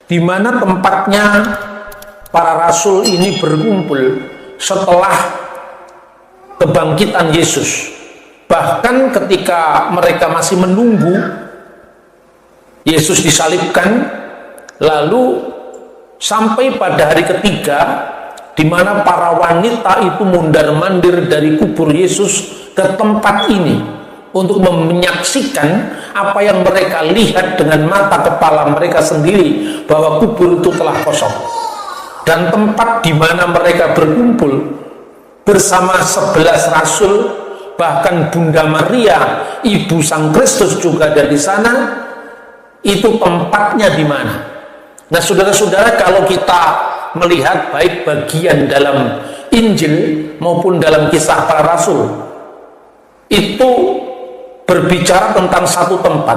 di mana tempatnya para rasul ini berkumpul setelah kebangkitan Yesus. Bahkan ketika mereka masih menunggu Yesus disalibkan, lalu sampai pada hari ketiga di mana para wanita itu mondar-mandir dari kubur Yesus ke tempat ini untuk menyaksikan apa yang mereka lihat dengan mata kepala mereka sendiri, bahwa kubur itu telah kosong. Dan tempat di mana mereka berkumpul bersama 11 rasul, bahkan Bunda Maria, Ibu Sang Kristus juga ada di sana. Itu tempatnya di mana? Nah, saudara-saudara, kalau kita melihat baik bagian dalam Injil maupun dalam Kisah Para Rasul, itu berbicara tentang satu tempat,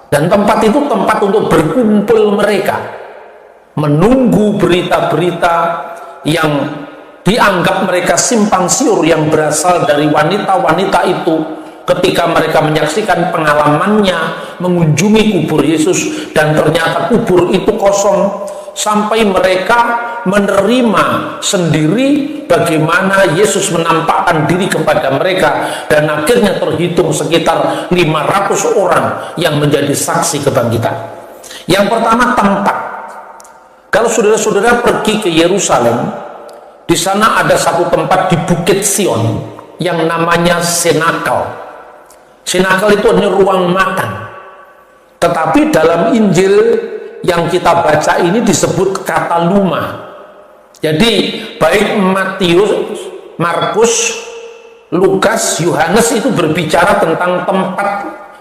dan tempat itu tempat untuk berkumpul mereka, menunggu berita-berita yang dianggap mereka simpang siur yang berasal dari wanita-wanita itu ketika mereka menyaksikan pengalamannya mengunjungi kubur Yesus dan ternyata kubur itu kosong, sampai mereka menerima sendiri bagaimana Yesus menampakkan diri kepada mereka, dan akhirnya terhitung sekitar 500 orang yang menjadi saksi kebangkitan. Yang pertama, tempat. Kalau saudara-saudara pergi ke Yerusalem, di sana ada satu tempat di Bukit Sion yang namanya Senakal. Senakal itu hanya ruang makan, tetapi dalam Injil yang kita baca ini disebut Kataluma. Jadi baik Matius, Markus, Lukas, Yohanes itu berbicara tentang tempat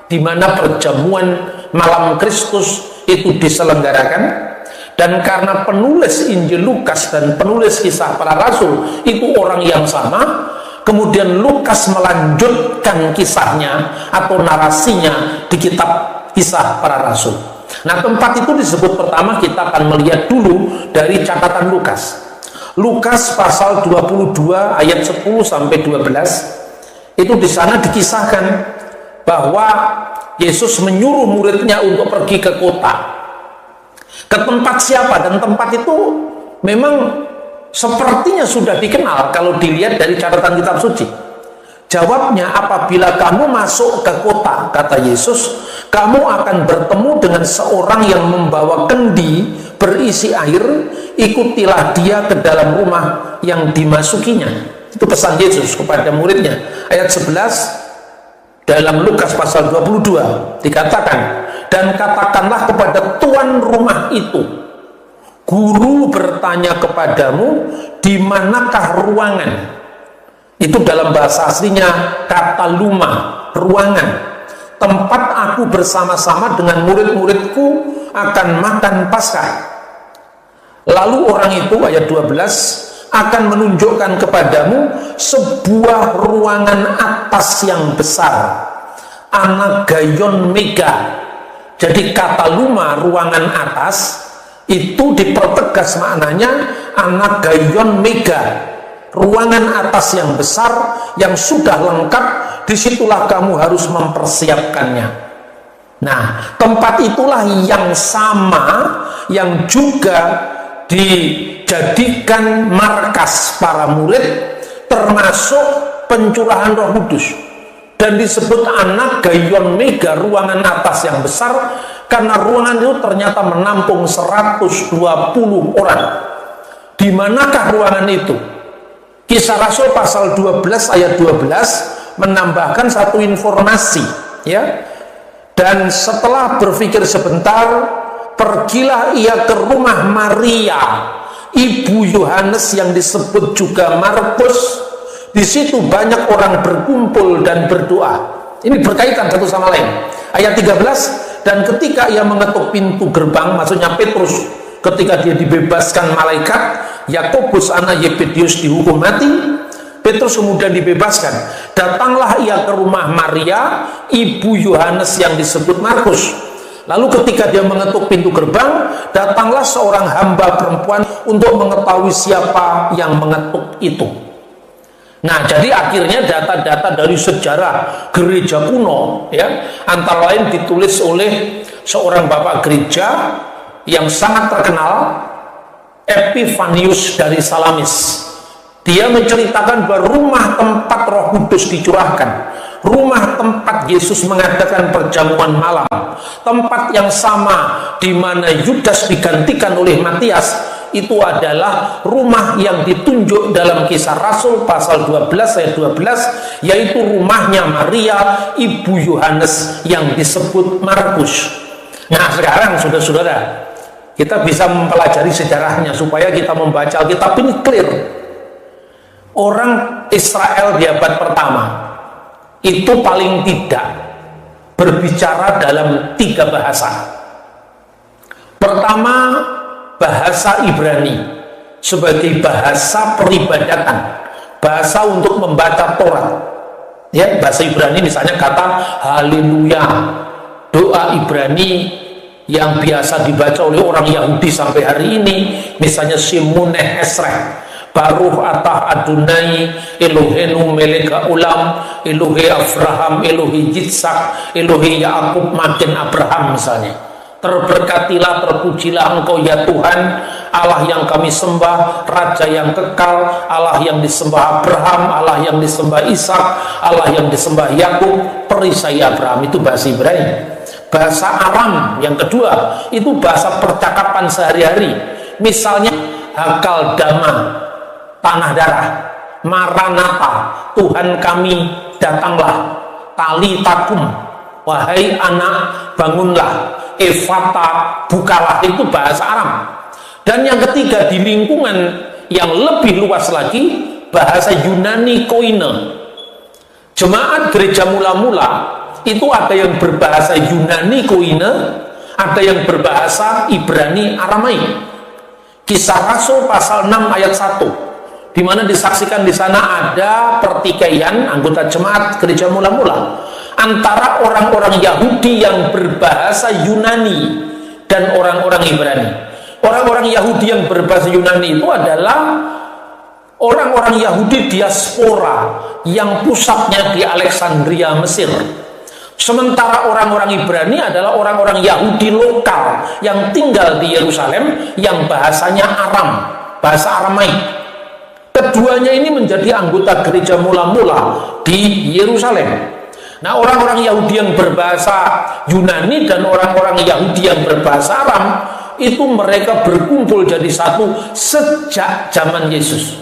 di mana perjamuan malam Kristus itu diselenggarakan. Dan karena penulis Injil Lukas dan penulis Kisah Para Rasul itu orang yang sama, kemudian Lukas melanjutkan kisahnya atau narasinya di kitab Kisah Para Rasul. Nah, tempat itu disebut pertama, kita akan melihat dulu dari catatan Lukas. Lukas pasal 22 ayat 10 sampai 12. Itu di sana dikisahkan bahwa Yesus menyuruh muridnya untuk pergi ke kota. Ke tempat siapa? Dan tempat itu memang sepertinya sudah dikenal kalau dilihat dari catatan kitab suci. Jawabnya, apabila kamu masuk ke kota, kata Yesus, kamu akan bertemu dengan seorang yang membawa kendi berisi air, ikutilah dia ke dalam rumah yang dimasukinya. Itu pesan Yesus kepada muridnya. Ayat 11 dalam Lukas pasal 22 dikatakan, dan katakanlah kepada tuan rumah itu, guru bertanya kepadamu, di manakah ruangan? Itu dalam bahasa aslinya Kataluma, ruangan, tempat aku bersama-sama dengan murid-muridku akan makan Paskah. Lalu orang itu, ayat 12, akan menunjukkan kepadamu sebuah ruangan atas yang besar, Anagayon Mega. Jadi Kataluma, ruangan atas, itu dipertegas maknanya Anagayon Mega, ruangan atas yang besar yang sudah lengkap, disitulah kamu harus mempersiapkannya. Nah, tempat itulah yang sama yang juga dijadikan markas para murid, termasuk pencurahan Roh Kudus. Dan disebut Anagayon Mega, ruangan atas yang besar, karena ruangan itu ternyata menampung 120 orang. Di manakah ruangan itu? Kisah Rasul pasal 12 ayat 12 menambahkan satu informasi, ya. Dan setelah berpikir sebentar, pergilah ia ke rumah Maria, ibu Yohanes yang disebut juga Markus. Di situ banyak orang berkumpul dan berdoa. Ini berkaitan satu sama lain. Ayat 13, dan ketika ia mengetuk pintu gerbang, maksudnya Petrus, ketika dia dibebaskan malaikat, Yakobus anak Yebedius dihukum mati, Petrus kemudian dibebaskan. Datanglah ia ke rumah Maria, ibu Yohanes yang disebut Markus. Lalu ketika dia mengetuk pintu gerbang, datanglah seorang hamba perempuan untuk mengetahui siapa yang mengetuk itu. Nah, jadi akhirnya data-data dari sejarah gereja kuno, ya, antara lain ditulis oleh seorang bapak gereja yang sangat terkenal, Epifanius dari Salamis. Dia menceritakan bahwa rumah tempat Roh Kudus dicurahkan, rumah tempat Yesus mengadakan perjamuan malam, tempat yang sama di mana Yudas digantikan oleh Matias, itu adalah rumah yang ditunjuk dalam Kisah Rasul pasal 12 ayat 12, yaitu rumahnya Maria ibu Yohanes yang disebut Markus. Nah sekarang saudara-saudara, kita bisa mempelajari sejarahnya supaya kita membaca Alkitab ini clear. Orang Israel di abad pertama itu paling tidak berbicara dalam 3 bahasa. Pertama, bahasa Ibrani sebagai bahasa peribadatan, bahasa untuk membaca Taurat. Ya, bahasa Ibrani misalnya kata haleluya, doa Ibrani yang biasa dibaca oleh orang Yahudi sampai hari ini, misalnya Shimone Esrei, Baruch atah Adonai Elohenu melek ulam, Elohe Abraham, Elohe Yitzhak, Elohe Yakub makin Abraham misalnya. Terberkatilah, terpujilah Engkau ya Tuhan, Allah yang kami sembah, Raja yang kekal, Allah yang disembah Abraham, Allah yang disembah Ishak, Allah yang disembah Yakub, perisai Abraham. Itu bahasa Ibrani. Bahasa Aram yang kedua itu bahasa percakapan sehari-hari. Misalnya Hakal Dama, tanah darah, Maranatha, Tuhan kami datanglah, Tali Takum, wahai anak bangunlah, Efata bukalah, itu bahasa Aram. Dan yang ketiga di lingkungan yang lebih luas lagi, bahasa Yunani Koine. Jemaat gereja mula-mula itu ada yang berbahasa Yunani Koine, ada yang berbahasa Ibrani Aramaik. Kisah Rasul pasal 6 ayat 1, di mana disaksikan di sana ada pertikaian anggota jemaat gereja mula-mula antara orang-orang Yahudi yang berbahasa Yunani dan orang-orang Ibrani. Orang-orang Yahudi yang berbahasa Yunani itu adalah orang-orang Yahudi diaspora yang pusatnya di Alexandria, Mesir. Sementara orang-orang Ibrani adalah orang-orang Yahudi lokal yang tinggal di Yerusalem yang bahasanya Aram, bahasa Aramaik. Keduanya ini menjadi anggota gereja mula-mula di Yerusalem. Nah, orang-orang Yahudi yang berbahasa Yunani dan orang-orang Yahudi yang berbahasa Aram itu mereka berkumpul jadi satu sejak zaman Yesus.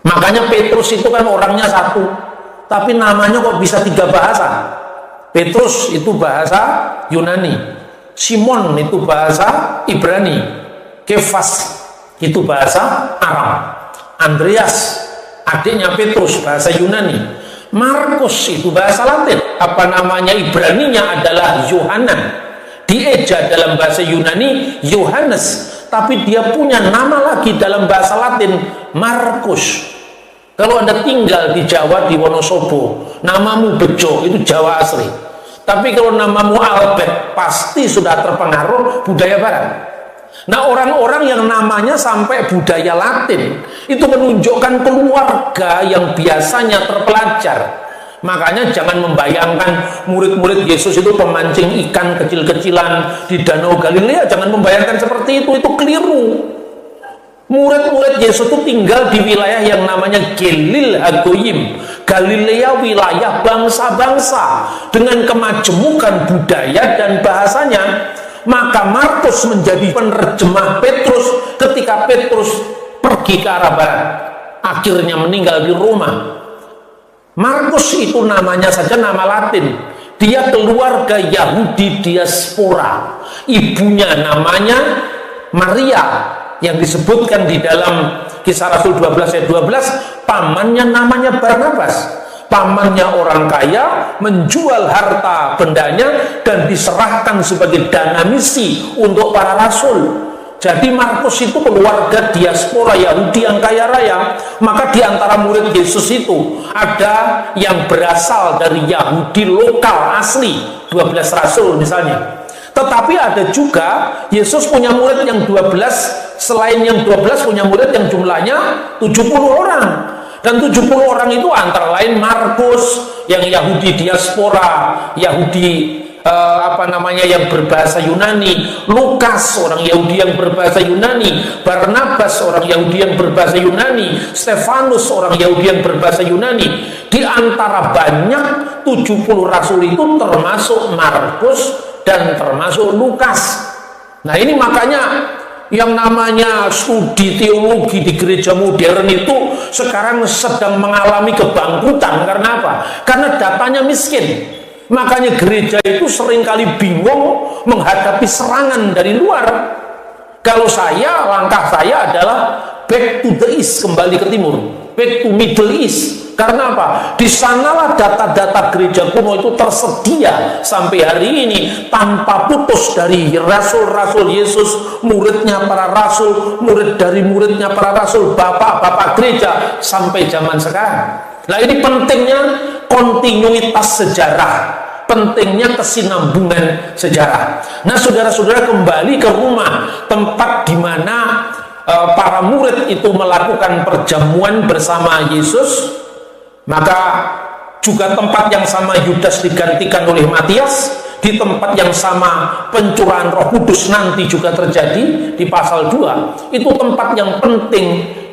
Makanya Petrus itu kan orangnya satu, tapi namanya kok bisa 3 bahasa. Petrus itu bahasa Yunani, Simon itu bahasa Ibrani, Kefas itu bahasa Aram, Andreas adiknya Petrus bahasa Yunani, Markus itu bahasa Latin. Apa namanya Ibraninya adalah Yohanan, dieja dalam bahasa Yunani Yohanes, tapi dia punya nama lagi dalam bahasa Latin, Markus. Kalau Anda tinggal di Jawa, di Wonosobo, namamu Bejo, itu Jawa asli. Tapi kalau namamu Albert, pasti sudah terpengaruh budaya Barat. Nah, orang-orang yang namanya sampai budaya Latin itu menunjukkan keluarga yang biasanya terpelajar. Makanya jangan membayangkan murid-murid Yesus itu pemancing ikan kecil-kecilan di Danau Galilea. Jangan membayangkan seperti itu keliru. Murid-murid Yesus itu tinggal di wilayah yang namanya Galil Hagoyim, Galilea, wilayah bangsa-bangsa dengan kemajemukan budaya dan bahasanya. Maka Markus menjadi penerjemah Petrus ketika Petrus pergi ke arah barat, akhirnya meninggal di Roma. Markus itu namanya saja nama Latin, dia keluarga Yahudi diaspora. Ibunya namanya Maria yang disebutkan di dalam Kisah Rasul 12 ayat 12, pamannya namanya Barnabas. Pamannya orang kaya, menjual harta bendanya dan diserahkan sebagai dana misi untuk para rasul. Jadi Markus itu keluarga diaspora Yahudi yang kaya raya. Maka di antara murid Yesus itu ada yang berasal dari Yahudi lokal asli, 12 rasul misalnya. Tetapi ada juga Yesus punya murid yang 12, selain yang 12 punya murid yang jumlahnya 70 orang. Dan 70 orang itu antara lain Markus yang Yahudi diaspora, Yahudi yang berbahasa Yunani, Lukas orang Yahudi yang berbahasa Yunani, Barnabas orang Yahudi yang berbahasa Yunani, Stefanus orang Yahudi yang berbahasa Yunani. Di antara banyak 70 rasul itu termasuk Markus dan termasuk Lukas. Nah, ini makanya yang namanya studi teologi di gereja modern itu sekarang sedang mengalami kebangkrutan. Karena apa? Karena datanya miskin. Makanya gereja itu seringkali bingung menghadapi serangan dari luar. Kalau langkah saya adalah back to the east, kembali ke timur, back to Middle East. Karena apa? Di sanalah data-data gereja kuno itu tersedia sampai hari ini tanpa putus, dari rasul-rasul Yesus, muridnya para rasul, murid dari muridnya para rasul, bapak-bapak gereja sampai zaman sekarang. Nah, ini pentingnya kontinuitas sejarah, pentingnya kesinambungan sejarah. Nah, saudara-saudara, kembali ke rumah tempat di mana para murid itu melakukan perjamuan bersama Yesus, maka juga tempat yang sama Yudas digantikan oleh Matias, di tempat yang sama pencurahan Roh Kudus nanti juga terjadi di pasal 2. Itu tempat yang penting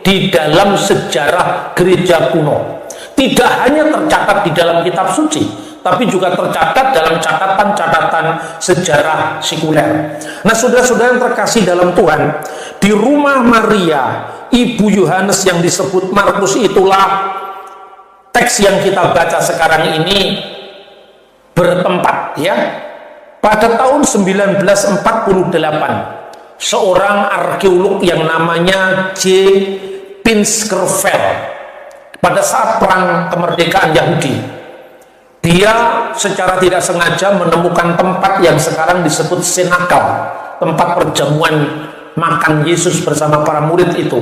di dalam sejarah gereja kuno. Tidak hanya tercatat di dalam kitab suci, tapi juga tercatat dalam catatan-catatan sejarah sekuler. Nah, saudara-saudara yang terkasih dalam Tuhan, di rumah Maria, ibu Yohanes yang disebut Markus, itulah teks yang kita baca sekarang ini bertempat, ya. Pada tahun 1948, seorang arkeolog yang namanya J. Pinskerveld, pada saat perang kemerdekaan Yahudi, dia secara tidak sengaja menemukan tempat yang sekarang disebut senakal, tempat perjamuan makan Yesus bersama para murid itu.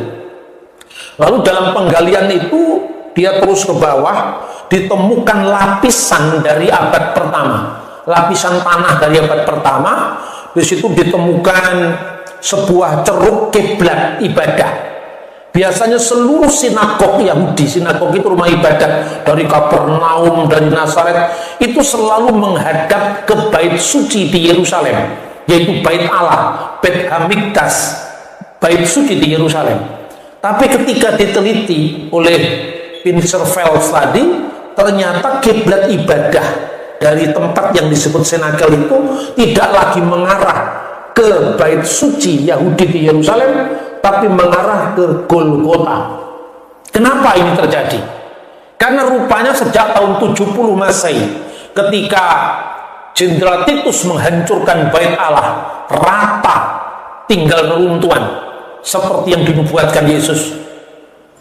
Lalu dalam penggalian itu dia terus ke bawah, ditemukan lapisan dari abad pertama, lapisan tanah dari abad pertama. Di situ ditemukan sebuah ceruk kiblat ibadah. Biasanya seluruh sinagog Yahudi, sinagog itu rumah ibadat, dari Kapernaum, dari Nazaret, itu selalu menghadap ke bait suci di Yerusalem, yaitu bait Allah, Beit Hamikdash, bait suci di Yerusalem. Tapi ketika diteliti oleh Pinskerveld tadi, ternyata kiblat ibadah dari tempat yang disebut senakal itu tidak lagi mengarah ke bait suci Yahudi di Yerusalem, tapi mengarah ke Golgota. Kenapa ini terjadi? Karena rupanya sejak tahun 70 Masehi, ketika Jenderal Titus menghancurkan bait Allah, rata tinggal neruntuhan seperti yang dinubuatkan Yesus.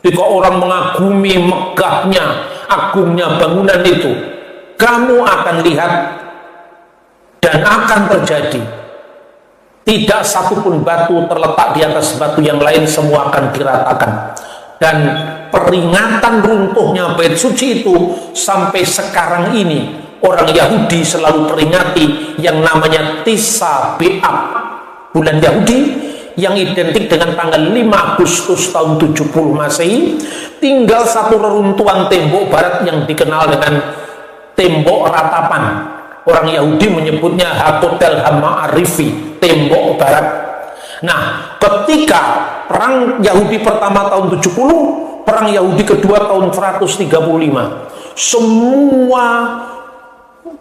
Jika orang mengagumi megahnya, agungnya bangunan itu, kamu akan lihat dan akan terjadi, tidak satupun batu terletak di atas batu yang lain, semua akan diratakan. Dan peringatan runtuhnya bait suci itu sampai sekarang ini orang Yahudi selalu peringati yang namanya Tis'a B'Av, bulan Yahudi yang identik dengan tanggal 5 Agustus tahun 70 Masehi. Tinggal satu reruntuhan tembok barat yang dikenal dengan tembok ratapan. Orang Yahudi menyebutnya Hakotel Hama-Arifi, tembok barat. Nah, ketika perang Yahudi pertama tahun 70, perang Yahudi kedua tahun 135, semua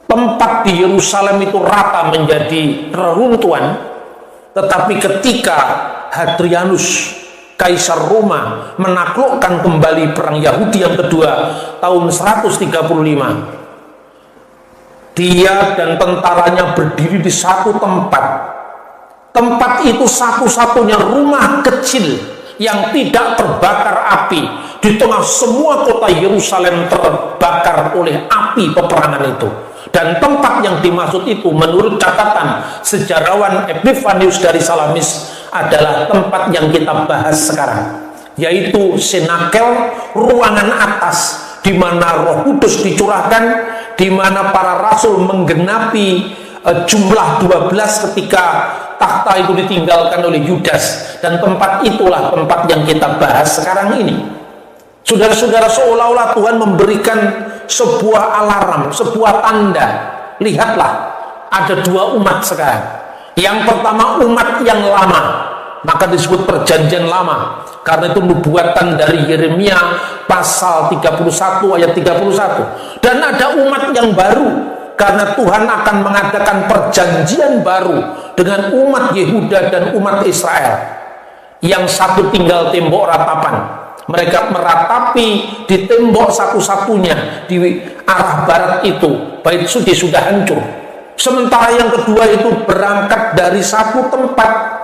tempat di Yerusalem itu rata menjadi reruntuhan. Tetapi ketika Hadrianus, Kaisar Roma, menaklukkan kembali perang Yahudi yang kedua tahun 135, dia dan tentaranya berdiri di satu tempat. Tempat itu satu-satunya rumah kecil yang tidak terbakar api. Di tengah semua kota Yerusalem terbakar oleh api peperangan itu. Dan tempat yang dimaksud itu menurut catatan sejarawan Epifanius dari Salamis adalah tempat yang kita bahas sekarang, yaitu senakel, ruangan atas di mana Roh Kudus dicurahkan, di mana para rasul menggenapi jumlah 12 ketika takhta itu ditinggalkan oleh Yudas. Dan tempat itulah tempat yang kita bahas sekarang ini. Saudara-saudara, seolah-olah Tuhan memberikan sebuah alarm, sebuah tanda. Lihatlah, ada dua umat sekarang. Yang pertama umat yang lama, maka disebut perjanjian lama, karena itu nubuatan dari Yeremia pasal 31 ayat 31. Dan ada umat yang baru, karena Tuhan akan mengadakan perjanjian baru dengan umat Yehuda dan umat Israel. Yang satu tinggal tembok ratapan, mereka meratapi di tembok satu-satunya di arah barat itu, bait suci sudah hancur. Sementara yang kedua itu berangkat dari satu tempat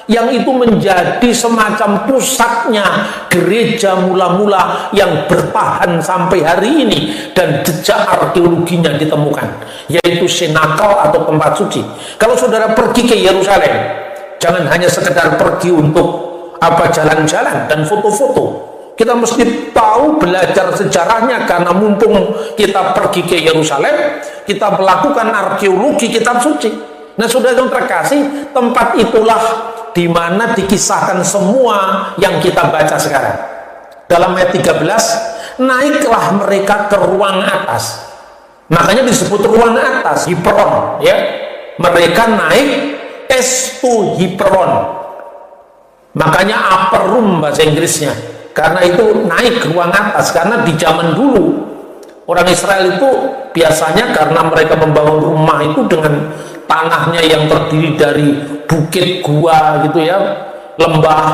yang itu menjadi semacam pusatnya gereja mula-mula yang bertahan sampai hari ini dan jejak arkeologinya ditemukan, yaitu Senakal atau tempat suci. Kalau saudara pergi ke Yerusalem, jangan hanya sekedar pergi untuk jalan-jalan dan foto-foto. Kita mesti tahu, belajar sejarahnya, karena mumpung kita pergi ke Yerusalem, kita melakukan arkeologi kitab suci. Nah, saudara yang terkasih, tempat itulah di mana dikisahkan semua yang kita baca sekarang. Dalam ayat 13, naiklah mereka ke ruang atas. Makanya disebut ruang atas, Hiperon, ya. Mereka naik estu Hiperon. Makanya upper room bahasa Inggrisnya. Karena itu naik ruang atas, karena di zaman dulu orang Israel itu biasanya karena mereka membangun rumah itu dengan tanahnya yang terdiri dari bukit, gua gitu ya, lembah,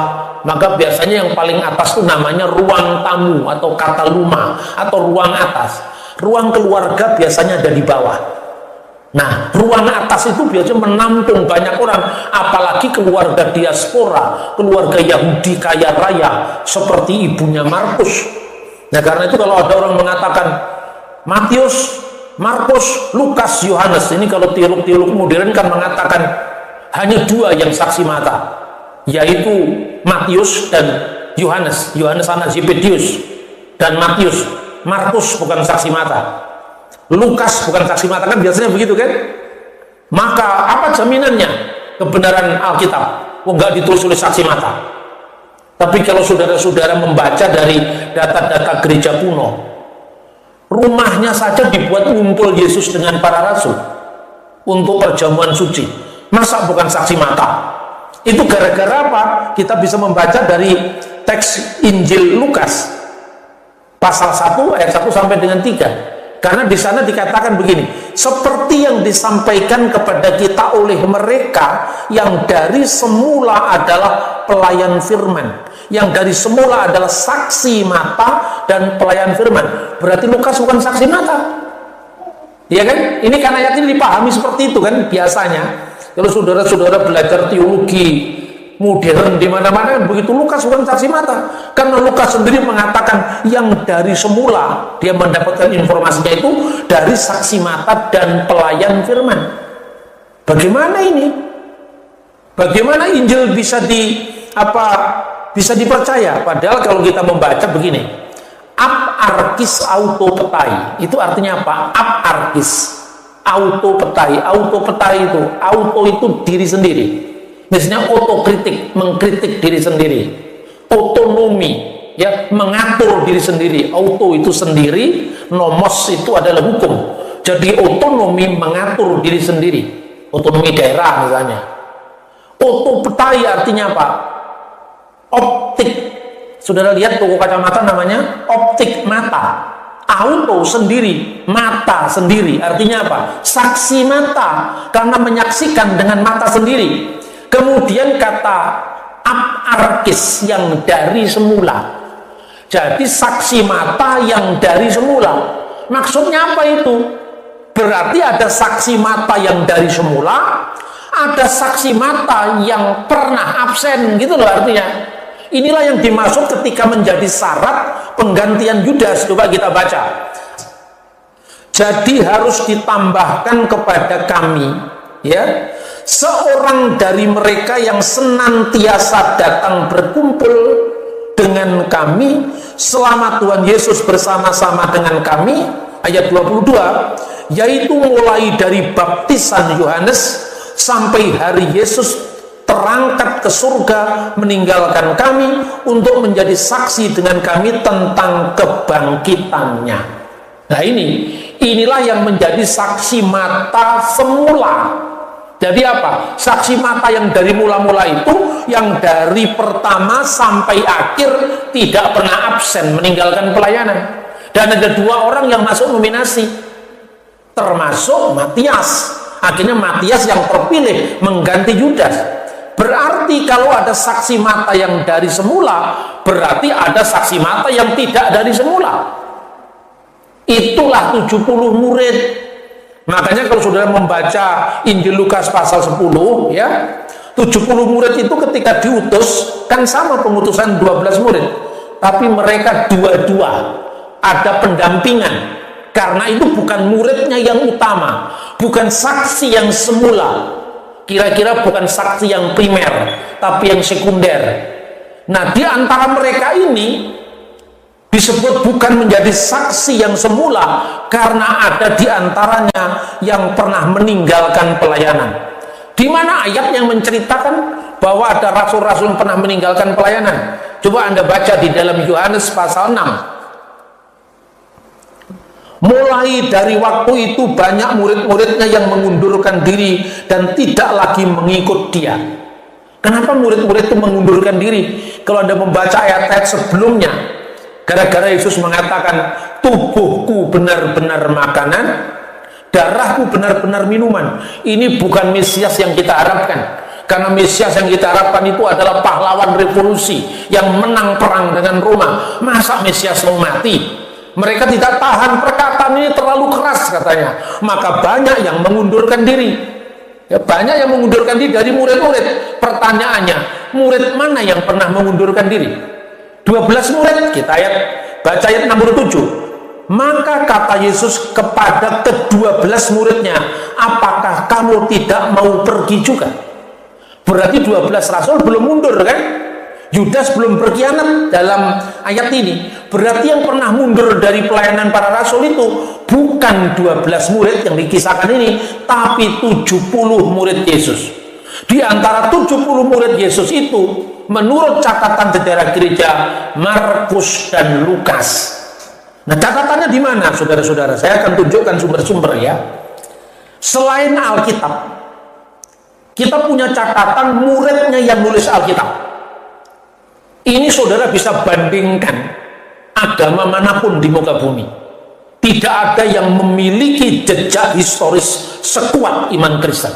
maka biasanya yang paling atas itu namanya ruang tamu atau kataluma atau ruang atas. Ruang keluarga biasanya ada di bawah. Nah, ruang atas itu biasanya menampung banyak orang, apalagi keluarga diaspora, keluarga Yahudi kaya raya, seperti ibunya Markus. Nah, karena itu kalau ada orang mengatakan Matius, Markus, Lukas, Yohanes, ini kalau teolog-teolog modern kan mengatakan hanya dua yang saksi mata, yaitu Matius dan Yohanes. Yohanes anak Zebedius dan Matius. Markus bukan saksi mata, Lukas bukan saksi mata, kan biasanya begitu kan? Maka apa jaminannya kebenaran Alkitab? Enggak ditulis oleh saksi mata. Tapi kalau saudara-saudara membaca dari data-data gereja kuno, rumahnya saja dibuat ngumpul Yesus dengan para rasul untuk perjamuan suci. Masa bukan saksi mata? Itu gara-gara apa? Kita bisa membaca dari teks Injil Lukas pasal 1 ayat 1 sampai dengan 3. Karena di sana dikatakan begini, seperti yang disampaikan kepada kita oleh mereka yang dari semula adalah pelayan firman, yang dari semula adalah saksi mata dan pelayan firman. Berarti Lukas bukan saksi mata, ya kan? Ini kan ayat ini dipahami seperti itu kan biasanya. Kalau saudara-saudara belajar teologi modern di mana-mana, begitu Lukas bukan saksi mata, karena Lukas sendiri mengatakan yang dari semula dia mendapatkan informasinya itu dari saksi mata dan pelayan firman. Bagaimana ini? Bagaimana Injil bisa dipercaya? Padahal kalau kita membaca begini, ab arkis auto petai, itu artinya apa? Ab arkis auto petai, itu auto itu diri sendiri. Misalnya otokritik, mengkritik diri sendiri. Otonomi, ya, mengatur diri sendiri. Auto itu sendiri, nomos itu adalah hukum. Jadi otonomi mengatur diri sendiri. Otonomi daerah misalnya. Otopetai artinya apa? Optik. Saudara lihat toko kacamata namanya optik mata. Auto sendiri, mata sendiri. Artinya apa? Saksi mata, karena menyaksikan dengan mata sendiri. Kemudian kata ab arkis, yang dari semula. Jadi saksi mata yang dari semula. Maksudnya apa itu? Berarti ada saksi mata yang dari semula, ada saksi mata yang pernah absen, gitu loh artinya. Inilah yang dimaksud ketika menjadi syarat penggantian Yudas. Coba kita baca. Jadi harus ditambahkan kepada kami, ya, seorang dari mereka yang senantiasa datang berkumpul dengan kami selama Tuhan Yesus bersama-sama dengan kami, ayat 22, yaitu mulai dari baptisan Yohanes sampai hari Yesus terangkat ke surga meninggalkan kami untuk menjadi saksi dengan kami tentang kebangkitannya. Nah, inilah yang menjadi saksi mata semula. Jadi apa? Saksi mata yang dari mula-mula itu, yang dari pertama sampai akhir tidak pernah absen meninggalkan pelayanan. Dan ada 2 orang yang masuk nominasi, termasuk Matias. Akhirnya Matias yang terpilih mengganti Yudas. Berarti kalau ada saksi mata yang dari semula, berarti ada saksi mata yang tidak dari semula. Itulah 70 murid. Makanya kalau saudara membaca Injil Lukas pasal 10, ya, 70 murid itu ketika diutus, kan sama pengutusan 12 murid. Tapi mereka dua-dua, ada pendampingan. Karena itu bukan muridnya yang utama, bukan saksi yang semula. Kira-kira bukan saksi yang primer, tapi yang sekunder. Nah, di antara mereka ini disebut bukan menjadi saksi yang semula, karena ada di antaranya yang pernah meninggalkan pelayanan. Di mana ayat yang menceritakan bahwa ada rasul-rasul yang pernah meninggalkan pelayanan? Coba Anda baca di dalam Yohanes pasal 6. Mulai dari waktu itu banyak murid-muridnya yang mengundurkan diri dan tidak lagi mengikut dia. Kenapa murid-murid itu mengundurkan diri? Kalau Anda membaca ayat-ayat sebelumnya, gara-gara Yesus mengatakan, tubuhku benar-benar makanan, darahku benar-benar minuman. Ini bukan Mesias yang kita harapkan. Karena Mesias yang kita harapkan itu adalah pahlawan revolusi yang menang perang dengan Roma. Masa Mesias mau mati? Mereka tidak tahan, perkataan ini terlalu keras katanya. Maka banyak yang mengundurkan diri. Ya, banyak yang mengundurkan diri dari murid-murid. Pertanyaannya, murid mana yang pernah mengundurkan diri? 12 murid. Kita baca ayat 67. Maka kata Yesus kepada ke-12 muridnya, apakah kamu tidak mau pergi juga? Berarti 12 rasul belum mundur, kan? Yudas belum berkhianat dalam ayat ini. Berarti yang pernah mundur dari pelayanan para rasul itu bukan 12 murid yang dikisahkan ini, tapi 70 murid Yesus. Di antara 70 murid Yesus itu, menurut catatan sejarah gereja, Markus dan Lukas. Nah, catatannya di mana, saudara-saudara? Saya akan tunjukkan sumber-sumber, ya. Selain Alkitab, kita punya catatan muridnya yang nulis Alkitab. Ini saudara bisa bandingkan agama manapun di muka bumi. Tidak ada yang memiliki jejak historis sekuat iman Kristen.